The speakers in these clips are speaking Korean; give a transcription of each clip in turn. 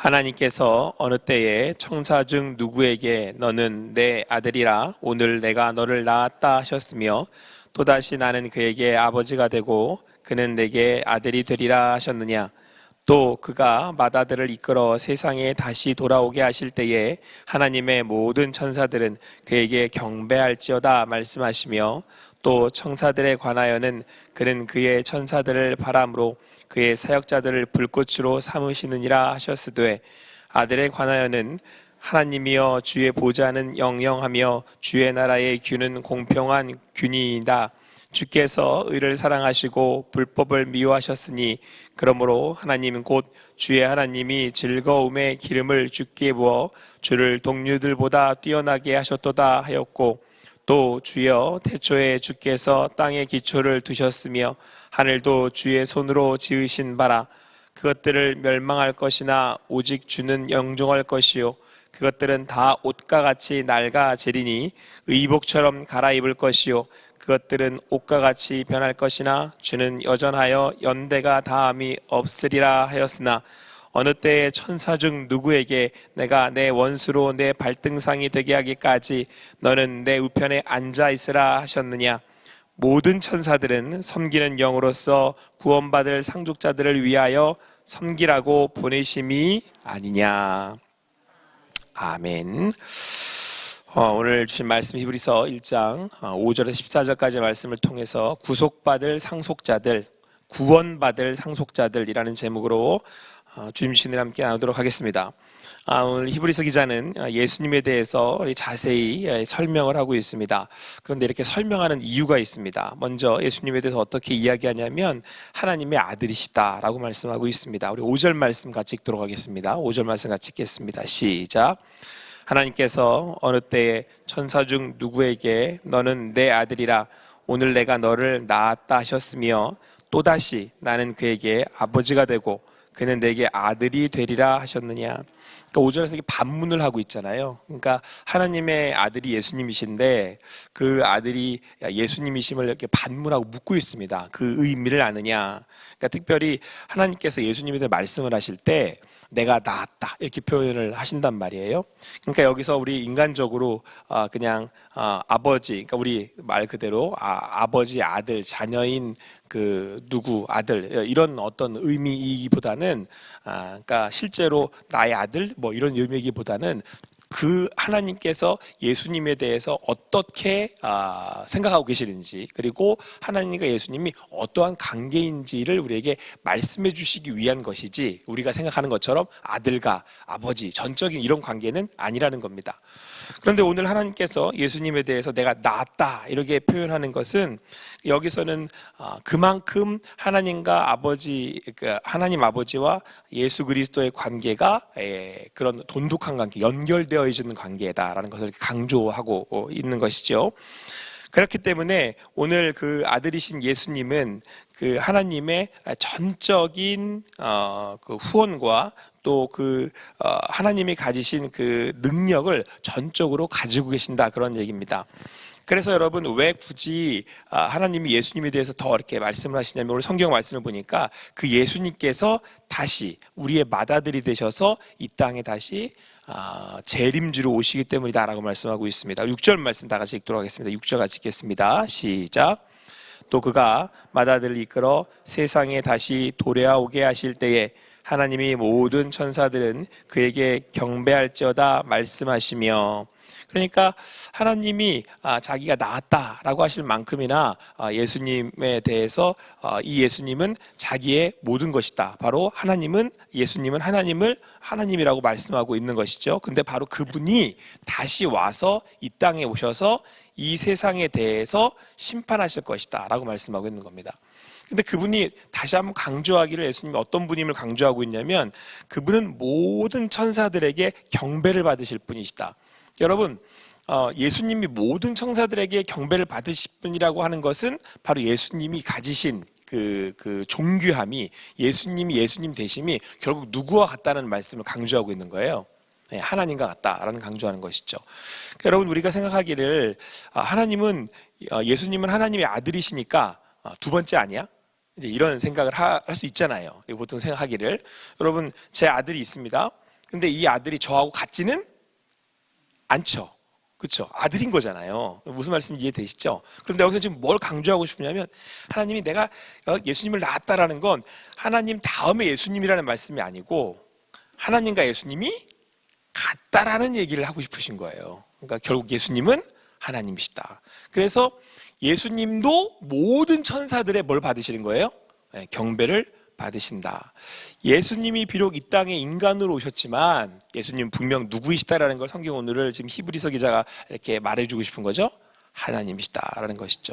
하나님께서 어느 때에 청사 중 누구에게 너는 내 아들이라 오늘 내가 너를 낳았다 하셨으며 또다시 나는 그에게 아버지가 되고 그는 내게 아들이 되리라 하셨느냐. 또 그가 맏아들을 이끌어 세상에 다시 돌아오게 하실 때에 하나님의 모든 천사들은 그에게 경배할지어다 말씀하시며 또 청사들에 관하여는 그는 그의 천사들을 바람으로 그의 사역자들을 불꽃으로 삼으시느니라 하셨으되 아들에 관하여는 하나님이여 주의 보좌는 영영하며 주의 나라의 균은 공평한 균이이다. 주께서 의를 사랑하시고 불법을 미워하셨으니 그러므로 하나님 곧 주의 하나님이 즐거움의 기름을 주께 부어 주를 동류들보다 뛰어나게 하셨도다 하였고 또 주여 태초에 주께서 땅의 기초를 두셨으며 하늘도 주의 손으로 지으신 바라. 그것들을 멸망할 것이나 오직 주는 영종할 것이요 그것들은 다 옷과 같이 낡아지리니 의복처럼 갈아입을 것이요 그것들은 옷과 같이 변할 것이나 주는 여전하여 연대가 다함이 없으리라 하였으나 어느 때에 천사 중 누구에게 내가 내 원수로 내 발등상이 되게 하기까지 너는 내 우편에 앉아 있으라 하셨느냐. 모든 천사들은 섬기는 영으로서 구원받을 상속자들을 위하여 섬기라고 보내심이 아니냐. 아멘. 오늘 주신 말씀 히브리서 1장 5절에서 14절까지 말씀을 통해서 구속받을 상속자들, 구원받을 상속자들이라는 제목으로 주님 주신을 함께 나누도록 하겠습니다. 오늘 히브리서 기자는 예수님에 대해서 자세히 설명을 하고 있습니다. 그런데 이렇게 설명하는 이유가 있습니다. 먼저 예수님에 대해서 어떻게 이야기하냐면 하나님의 아들이시다라고 말씀하고 있습니다. 우리 5절 말씀 같이 읽도록 하겠습니다. 5절 말씀 같이 읽겠습니다. 시작. 하나님께서 어느 때에 천사 중 누구에게 너는 내 아들이라 오늘 내가 너를 낳았다 하셨으며 또다시 나는 그에게 아버지가 되고 그는 내게 아들이 되리라 하셨느냐. 그러니까 5절에서 이렇게 반문을 하고 있잖아요. 그러니까 하나님의 아들이 예수님이신데 그 아들이 예수님이심을 이렇게 반문하고 묻고 있습니다. 그 의미를 아느냐. 그러니까 특별히 하나님께서 예수님에 대해 말씀을 하실 때 내가 낳았다 이렇게 표현을 하신단 말이에요. 그러니까 여기서 우리 인간적으로 그냥 아버지, 그러니까 우리 말 그대로 아버지, 아들, 자녀인 그 누구 아들 이런 어떤 의미이기보다는 그러니까 실제로 나의 아들 뭐 이런 의미이기보다는 그 하나님께서 예수님에 대해서 어떻게 생각하고 계시는지 그리고 하나님과 예수님이 어떠한 관계인지를 우리에게 말씀해 주시기 위한 것이지 우리가 생각하는 것처럼 아들과 아버지 전적인 이런 관계는 아니라는 겁니다. 그런데 오늘 하나님께서 예수님에 대해서 내가 낳았다 이렇게 표현하는 것은 여기서는 그만큼 하나님과 아버지, 하나님 아버지와 예수 그리스도의 관계가 그런 돈독한 관계, 연결되어 있는 관계다라는 것을 강조하고 있는 것이죠. 그렇기 때문에 오늘 그 아들이신 예수님은 그 하나님의 전적인 그 후원과 또 그 하나님이 가지신 그 능력을 전적으로 가지고 계신다 그런 얘기입니다. 그래서 여러분 왜 굳이 하나님이 예수님에 대해서 더 이렇게 말씀을 하시냐면 오늘 성경 말씀을 보니까 그 예수님께서 다시 우리의 맏아들이 되셔서 이 땅에 다시 재림주로 오시기 때문이다라고 말씀하고 있습니다. 6절 말씀 다 같이 읽도록 하겠습니다. 6절 같이 읽겠습니다. 시작. 또 그가 맏아들을 이끌어 세상에 다시 도래하오게 하실 때에 하나님이 모든 천사들은 그에게 경배할지어다 말씀하시며. 그러니까 하나님이 자기가 낳았다라고 하실 만큼이나 예수님에 대해서 이 예수님은 자기의 모든 것이다. 바로 예수님은 하나님을 하나님이라고 말씀하고 있는 것이죠. 근데 바로 그분이 다시 와서 이 땅에 오셔서 이 세상에 대해서 심판하실 것이다 라고 말씀하고 있는 겁니다. 근데 그분이 다시 한번 강조하기를 예수님이 어떤 분임을 강조하고 있냐면 그분은 모든 천사들에게 경배를 받으실 분이시다. 여러분 예수님이 모든 천사들에게 경배를 받으실 분이라고 하는 것은 바로 예수님이 가지신 그 존귀함이 예수님이 예수님 되심이 결국 누구와 같다는 말씀을 강조하고 있는 거예요. 하나님과 같다라는 강조하는 것이죠. 그러니까 여러분 우리가 생각하기를 예수님은 하나님의 아들이시니까 두 번째 아니야? 이제 이런 생각을 할 수 있잖아요. 보통 생각하기를 여러분 제 아들이 있습니다. 근데 이 아들이 저하고 같지는 않죠. 그렇죠? 아들인 거잖아요. 무슨 말씀인지 이해되시죠? 그런데 여기서 지금 뭘 강조하고 싶냐면 하나님이 내가 예수님을 낳았다라는 건 하나님 다음에 예수님이라는 말씀이 아니고 하나님과 예수님이 같다라는 얘기를 하고 싶으신 거예요. 그러니까 결국 예수님은 하나님이시다. 그래서 예수님도 모든 천사들의 뭘 받으시는 거예요? 네, 경배를 받으신다. 예수님이 비록 이 땅에 인간으로 오셨지만 예수님 분명 누구이시다라는 걸 성경 오늘을 지금 히브리서 기자가 이렇게 말해주고 싶은 거죠. 하나님이시다라는 것이죠.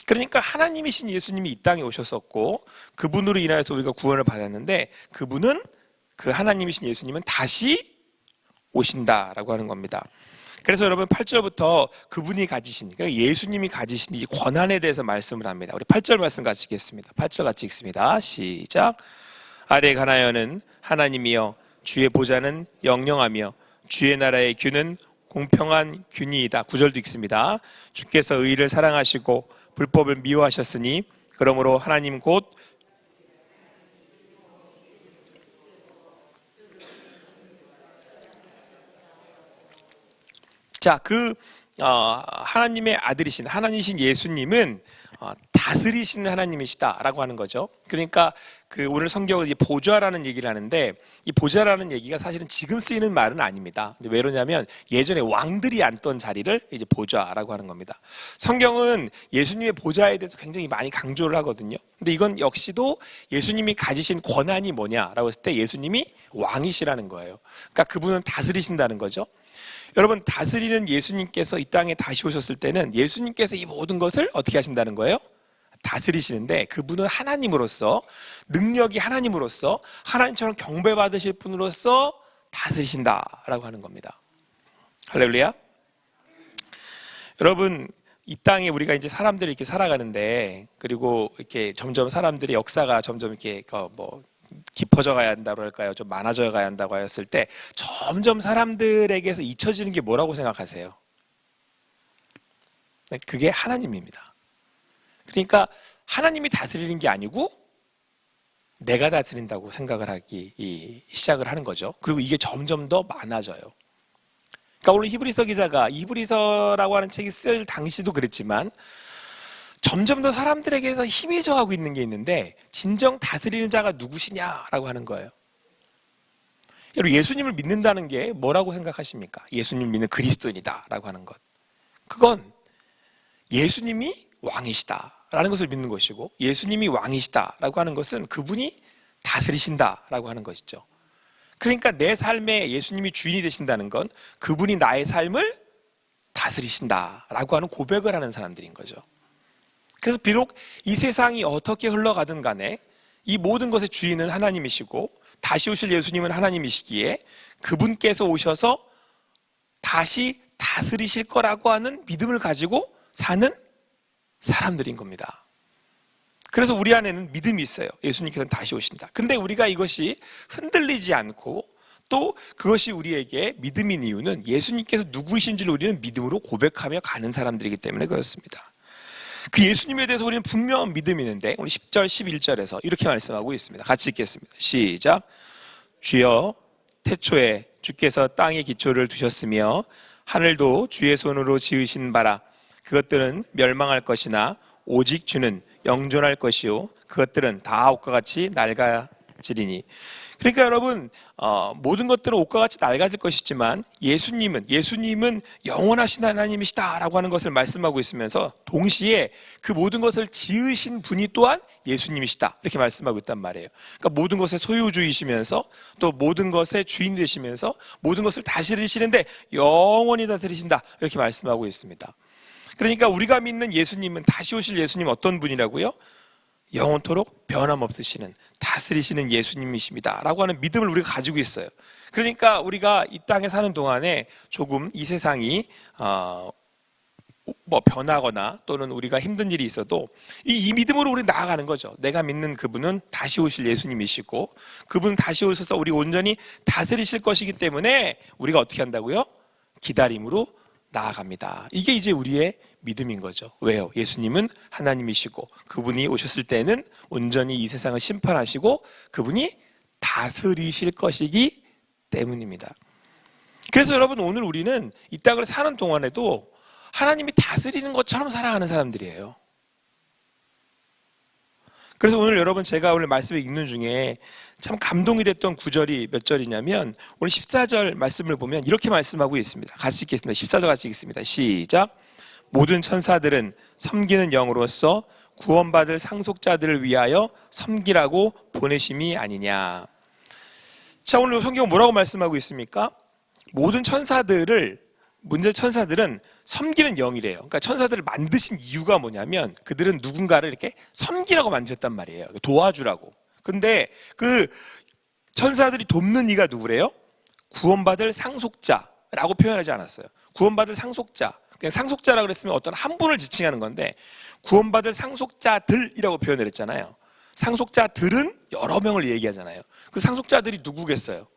그러니까 하나님이신 예수님이 이 땅에 오셨었고 그분으로 인하여서 우리가 구원을 받았는데 그분은 그 하나님이신 예수님은 다시 오신다라고 하는 겁니다. 그래서 여러분 8절부터 그분이 가지신, 그러니까 예수님이 가지신 이 권한에 대해서 말씀을 합니다. 우리 8절 말씀 같이 읽겠습니다. 8절 같이 읽습니다. 시작. 아래 가나여는 하나님이여 주의 보좌는 영영하며 주의 나라의 균은 공평한 균이이다. 9절도 읽습니다. 주께서 의를 사랑하시고 불법을 미워하셨으니 그러므로 하나님 곧 자, 하나님의 아들이신 하나님이신 예수님은 다스리시는 하나님이시다라고 하는 거죠. 그러니까 오늘 성경은 보좌라는 얘기를 하는데 이 보좌라는 얘기가 사실은 지금 쓰이는 말은 아닙니다. 왜 그러냐면 예전에 왕들이 앉던 자리를 이제 보좌라고 하는 겁니다. 성경은 예수님의 보좌에 대해서 굉장히 많이 강조를 하거든요. 근데 이건 역시도 예수님이 가지신 권한이 뭐냐라고 했을 때 예수님이 왕이시라는 거예요. 그러니까 그분은 다스리신다는 거죠. 여러분 다스리는 예수님께서 이 땅에 다시 오셨을 때는 예수님께서 이 모든 것을 어떻게 하신다는 거예요? 다스리시는데 그분은 하나님으로서 능력이 하나님으로서 하나님처럼 경배받으실 분으로서 다스리신다라고 하는 겁니다. 할렐루야. 여러분 이 땅에 우리가 이제 사람들이 이렇게 살아가는데 그리고 이렇게 점점 사람들의 역사가 점점 이렇게 깊어져 가야 한다고 할까요? 좀 많아져 가야 한다고 하였을 때 점점 사람들에게서 잊혀지는 게 뭐라고 생각하세요? 그게 하나님입니다. 그러니까 하나님이 다스리는 게 아니고 내가 다스린다고 생각을 하기 시작을 하는 거죠. 그리고 이게 점점 더 많아져요. 그러니까 오늘 히브리서 기자가 히브리서라고 하는 책이 쓸 당시도 그랬지만 점점 더 사람들에게서 희미해져 가고 있는 게 있는데 진정 다스리는 자가 누구시냐라고 하는 거예요. 여러분 예수님을 믿는다는 게 뭐라고 생각하십니까? 예수님을 믿는 그리스도인이다라고 하는 것. 그건 예수님이 왕이시다라는 것을 믿는 것이고 예수님이 왕이시다라고 하는 것은 그분이 다스리신다라고 하는 것이죠. 그러니까 내 삶에 예수님이 주인이 되신다는 건 그분이 나의 삶을 다스리신다라고 하는 고백을 하는 사람들인 거죠. 그래서 비록 이 세상이 어떻게 흘러가든 간에 이 모든 것의 주인은 하나님이시고 다시 오실 예수님은 하나님이시기에 그분께서 오셔서 다시 다스리실 거라고 하는 믿음을 가지고 사는 사람들인 겁니다. 그래서 우리 안에는 믿음이 있어요. 예수님께서는 다시 오신다. 근데 우리가 이것이 흔들리지 않고 또 그것이 우리에게 믿음인 이유는 예수님께서 누구이신지를 우리는 믿음으로 고백하며 가는 사람들이기 때문에 그렇습니다. 그 예수님에 대해서 우리는 분명한 믿음이 있는데 오늘 10절 11절에서 이렇게 말씀하고 있습니다. 같이 읽겠습니다. 시작. 주여 태초에 주께서 땅에 기초를 두셨으며 하늘도 주의 손으로 지으신 바라. 그것들은 멸망할 것이나 오직 주는 영존할 것이요 그것들은 다 옷과 같이 낡아지리니. 그러니까 여러분 모든 것들은 옷과 같이 낡아질 것이지만 예수님은 영원하신 하나님이시다라고 하는 것을 말씀하고 있으면서 동시에 그 모든 것을 지으신 분이 또한 예수님이시다 이렇게 말씀하고 있단 말이에요. 그러니까 모든 것의 소유주이시면서 또 모든 것의 주인 되시면서 모든 것을 다스리시는데 영원히 다스리신다 이렇게 말씀하고 있습니다. 그러니까 우리가 믿는 예수님은 다시 오실 예수님 어떤 분이라고요? 영원토록 변함없으시는 다스리시는 예수님이십니다 라고 하는 믿음을 우리가 가지고 있어요. 그러니까 우리가 이 땅에 사는 동안에 조금 이 세상이 변하거나 또는 우리가 힘든 일이 있어도 이 믿음으로 우리 나아가는 거죠. 내가 믿는 그분은 다시 오실 예수님이시고 그분은 다시 오셔서 우리 온전히 다스리실 것이기 때문에 우리가 어떻게 한다고요? 기다림으로 나아갑니다. 이게 이제 우리의 믿음인 거죠. 왜요? 예수님은 하나님이시고 그분이 오셨을 때는 온전히 이 세상을 심판하시고 그분이 다스리실 것이기 때문입니다. 그래서 여러분, 오늘 우리는 이 땅을 사는 동안에도 하나님이 다스리는 것처럼 살아가는 사람들이에요. 그래서 오늘 여러분, 제가 오늘 말씀을 읽는 중에 참 감동이 됐던 구절이 몇 절이냐면, 오늘 14절 말씀을 보면 이렇게 말씀하고 있습니다. 같이 읽겠습니다. 14절 같이 읽습니다. 시작. 모든 천사들은 섬기는 영으로서 구원받을 상속자들을 위하여 섬기라고 보내심이 아니냐. 자, 오늘 성경은 뭐라고 말씀하고 있습니까? 모든 천사들은 섬기는 영이래요. 그러니까 천사들을 만드신 이유가 뭐냐면, 그들은 누군가를 이렇게 섬기라고 만드셨단 말이에요. 도와주라고. 근데 그 천사들이 돕는 이가 누구래요? 구원받을 상속자라고 표현하지 않았어요. 구원받을 상속자. 그냥 상속자라고 그랬으면 어떤 한 분을 지칭하는 건데, 구원받을 상속자들이라고 표현을 했잖아요. 상속자들은 여러 명을 얘기하잖아요. 그 상속자들이 누구겠어요?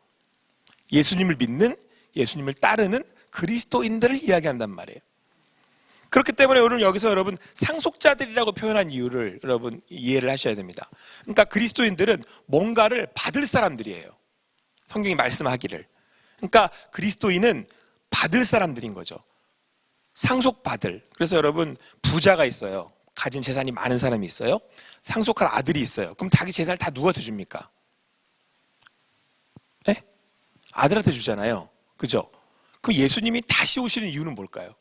예수님을 믿는, 예수님을 따르는 그리스도인들을 이야기한단 말이에요. 그렇기 때문에 오늘 여기서 여러분, 상속자들이라고 표현한 이유를 여러분 이해를 하셔야 됩니다. 그러니까 그리스도인들은 뭔가를 받을 사람들이에요. 성경이 말씀하기를. 그러니까 그리스도인은 받을 사람들인 거죠. 상속받을. 그래서 여러분, 부자가 있어요. 가진 재산이 많은 사람이 있어요. 상속할 아들이 있어요. 그럼 자기 재산을 다 누구한테 줍니까? 네? 아들한테 주잖아요. 그죠? 그 예수님이 다시 오시는 이유는 뭘까요?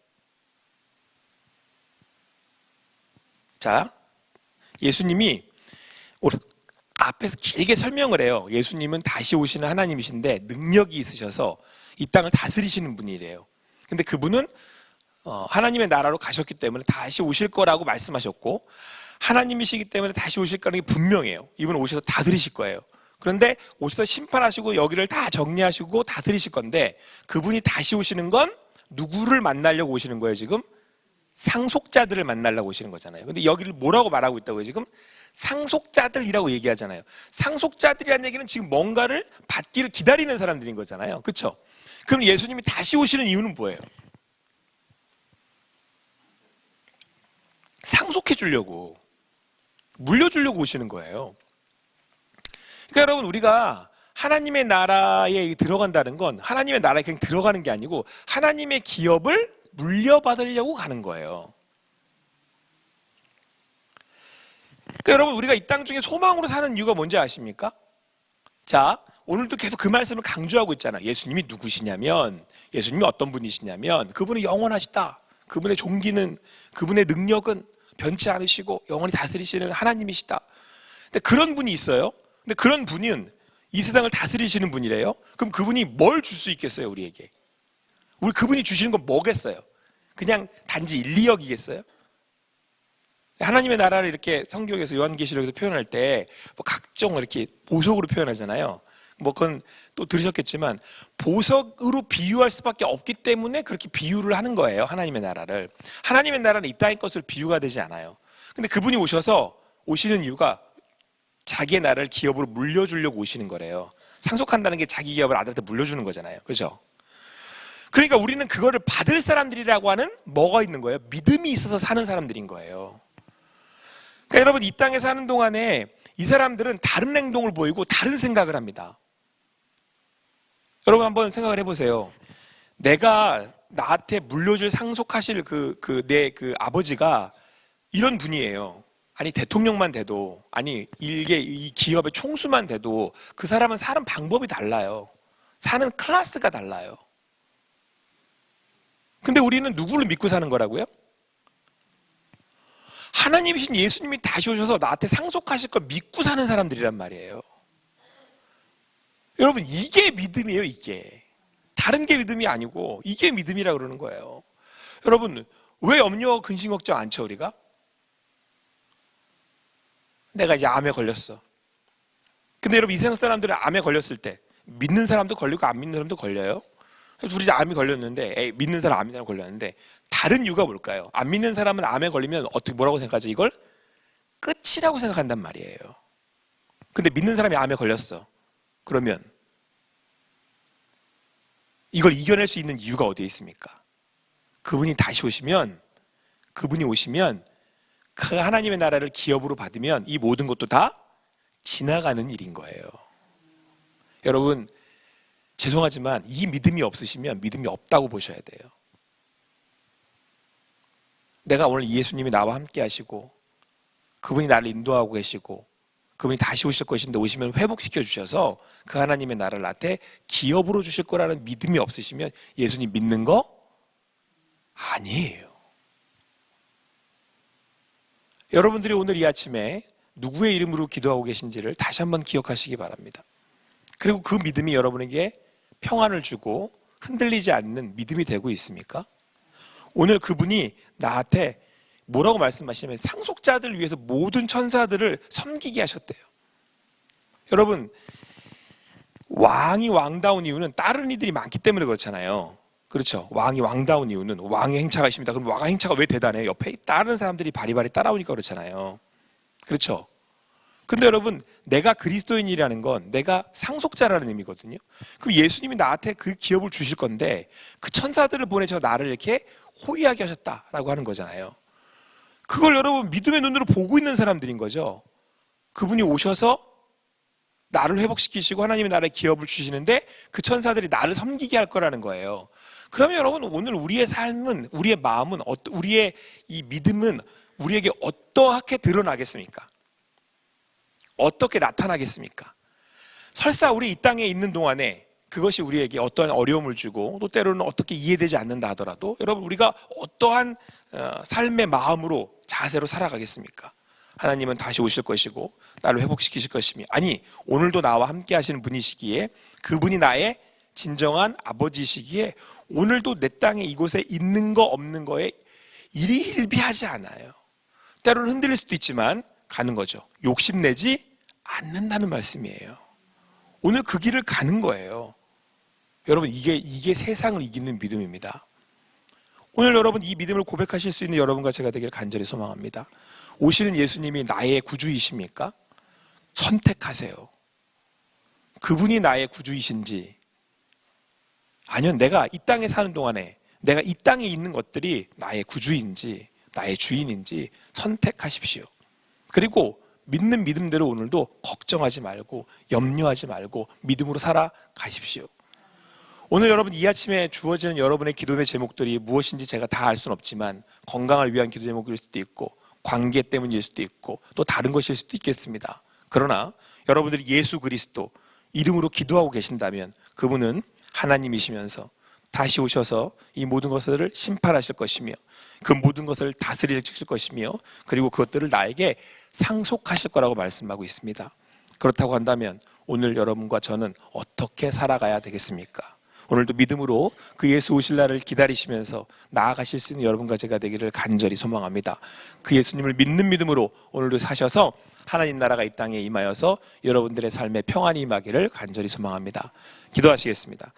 자, 예수님이 앞에서 길게 설명을 해요. 예수님은 다시 오시는 하나님이신데 능력이 있으셔서 이 땅을 다스리시는 분이래요. 근데 그분은 하나님의 나라로 가셨기 때문에 다시 오실 거라고 말씀하셨고, 하나님이시기 때문에 다시 오실 거라는 게 분명해요. 이분은 오셔서 다스리실 거예요. 그런데 오셔서 심판하시고 여기를 다 정리하시고 다스리실 건데, 그분이 다시 오시는 건 누구를 만나려고 오시는 거예요? 지금 상속자들을 만나려고 오시는 거잖아요. 근데 여기를 뭐라고 말하고 있다고요? 지금 상속자들이라고 얘기하잖아요. 상속자들이라는 얘기는 지금 뭔가를 받기를 기다리는 사람들인 거잖아요. 그렇죠? 그럼 예수님이 다시 오시는 이유는 뭐예요? 상속해 주려고, 물려주려고 오시는 거예요. 그러니까 여러분, 우리가 하나님의 나라에 들어간다는 건 하나님의 나라에 그냥 들어가는 게 아니고 하나님의 기업을 물려받으려고 가는 거예요. 그러니까 여러분, 우리가 이 땅 중에 소망으로 사는 이유가 뭔지 아십니까? 자, 오늘도 계속 그 말씀을 강조하고 있잖아요. 예수님이 누구시냐면, 예수님이 어떤 분이시냐면, 그분은 영원하시다. 그분의 종기는, 그분의 능력은 변치 않으시고 영원히 다스리시는 하나님이시다. 근데 그런 분이 있어요. 근데 그런 분은 이 세상을 다스리시는 분이래요. 그럼 그분이 뭘 줄 수 있겠어요, 우리에게? 우리 그분이 주시는 건 뭐겠어요? 그냥 단지 1, 2억이겠어요? 하나님의 나라를 이렇게 성경에서 요한계시록에서 표현할 때 뭐 각종 이렇게 보석으로 표현하잖아요. 뭐 그건 또 들으셨겠지만 보석으로 비유할 수밖에 없기 때문에 그렇게 비유를 하는 거예요. 하나님의 나라를. 하나님의 나라는 이 땅의 것을 비유가 되지 않아요. 근데 그분이 오시는 이유가 자기의 나라를 기업으로 물려주려고 오시는 거래요. 상속한다는 게 자기 기업을 아들한테 물려주는 거잖아요. 그죠? 그러니까 우리는 그거를 받을 사람들이라고 하는 뭐가 있는 거예요? 믿음이 있어서 사는 사람들인 거예요. 그러니까 여러분, 이 땅에 사는 동안에 이 사람들은 다른 행동을 보이고 다른 생각을 합니다. 여러분 한번 생각을 해보세요. 내가 나한테 물려줄 상속하실 내 아버지가 이런 분이에요. 아니, 대통령만 돼도, 아니, 이 기업의 총수만 돼도 그 사람은 사는 방법이 달라요. 사는 클래스가 달라요. 근데 우리는 누구를 믿고 사는 거라고요? 하나님이신 예수님이 다시 오셔서 나한테 상속하실 걸 믿고 사는 사람들이란 말이에요. 여러분, 이게 믿음이에요, 이게. 다른 게 믿음이 아니고 이게 믿음이라고 그러는 거예요. 여러분, 왜 염려, 근심, 걱정 안 쳐, 우리가? 내가 이제 암에 걸렸어. 근데 여러분, 이 세상 사람들은 암에 걸렸을 때 믿는 사람도 걸리고 안 믿는 사람도 걸려요. 그래서 우리 이제 암이 걸렸는데, 믿는 사람, 안 믿는 사람 걸렸는데, 다른 이유가 뭘까요? 안 믿는 사람은 암에 걸리면 뭐라고 생각하죠? 이걸 끝이라고 생각한단 말이에요. 근데 믿는 사람이 암에 걸렸어. 그러면 이걸 이겨낼 수 있는 이유가 어디에 있습니까? 그분이 오시면 그 하나님의 나라를 기업으로 받으면 이 모든 것도 다 지나가는 일인 거예요. 여러분, 죄송하지만 이 믿음이 없으시면 믿음이 없다고 보셔야 돼요. 내가 오늘 예수님이 나와 함께 하시고 그분이 나를 인도하고 계시고 그분이 다시 오실 것인데 오시면 회복시켜 주셔서 그 하나님의 나라를 나한테 기업으로 주실 거라는 믿음이 없으시면 예수님 믿는 거 아니에요. 여러분들이 오늘 이 아침에 누구의 이름으로 기도하고 계신지를 다시 한번 기억하시기 바랍니다. 그리고 그 믿음이 여러분에게 평안을 주고 흔들리지 않는 믿음이 되고 있습니까? 오늘 그분이 나한테 뭐라고 말씀하시냐면 상속자들을 위해서 모든 천사들을 섬기게 하셨대요. 여러분, 왕이 왕다운 이유는 다른 이들이 많기 때문에 그렇잖아요. 그렇죠. 왕이 왕다운 이유는 왕의 행차가 있습니다. 그럼 왕의 행차가 왜 대단해요? 옆에 다른 사람들이 바리바리 따라오니까 그렇잖아요. 그렇죠. 근데 여러분, 내가 그리스도인이라는 건 내가 상속자라는 의미거든요. 그럼 예수님이 나한테 그 기업을 주실 건데 그 천사들을 보내셔 나를 이렇게 호위하게 하셨다라고 하는 거잖아요. 그걸 여러분 믿음의 눈으로 보고 있는 사람들인 거죠. 그분이 오셔서 나를 회복시키시고 하나님의 나라의 기업을 주시는데 그 천사들이 나를 섬기게 할 거라는 거예요. 그러면 여러분 오늘 우리의 삶은, 우리의 마음은, 우리의 이 믿음은 우리에게 어떠하게 드러나겠습니까? 어떻게 나타나겠습니까? 설사 우리 이 땅에 있는 동안에 그것이 우리에게 어떠한 어려움을 주고 또 때로는 어떻게 이해되지 않는다 하더라도 여러분 우리가 어떠한 삶의 마음으로 자세로 살아가겠습니까? 하나님은 다시 오실 것이고 나를 회복시키실 것이며 아니 오늘도 나와 함께 하시는 분이시기에 그분이 나의 진정한 아버지시기에 오늘도 내 땅에 이곳에 있는 거 없는 거에 일희일비하지 않아요. 때로는 흔들릴 수도 있지만 가는 거죠. 욕심내지 않는다는 말씀이에요. 오늘 그 길을 가는 거예요. 여러분 이게 세상을 이기는 믿음입니다. 오늘 여러분 이 믿음을 고백하실 수 있는 여러분과 제가 되기를 간절히 소망합니다. 오시는 예수님이 나의 구주이십니까? 선택하세요. 그분이 나의 구주이신지 아니면 내가 이 땅에 사는 동안에 내가 이 땅에 있는 것들이 나의 구주인지 나의 주인인지 선택하십시오. 그리고 믿는 믿음대로 오늘도 걱정하지 말고 염려하지 말고 믿음으로 살아가십시오. 오늘 여러분 이 아침에 주어지는 여러분의 기도의 제목들이 무엇인지 제가 다 알 수는 없지만 건강을 위한 기도 제목일 수도 있고 관계 때문일 수도 있고 또 다른 것일 수도 있겠습니다. 그러나 여러분들이 예수 그리스도 이름으로 기도하고 계신다면 그분은 하나님이시면서 다시 오셔서 이 모든 것을 심판하실 것이며 그 모든 것을 다스리실 것이며 그리고 그것들을 나에게 상속하실 거라고 말씀하고 있습니다. 그렇다고 한다면 오늘 여러분과 저는 어떻게 살아가야 되겠습니까? 오늘도 믿음으로 그 예수 오실 날을 기다리시면서 나아가실 수 있는 여러분과 제가 되기를 간절히 소망합니다. 그 예수님을 믿는 믿음으로 오늘도 사셔서 하나님 나라가 이 땅에 임하여서 여러분들의 삶에 평안이 임하기를 간절히 소망합니다. 기도하시겠습니다.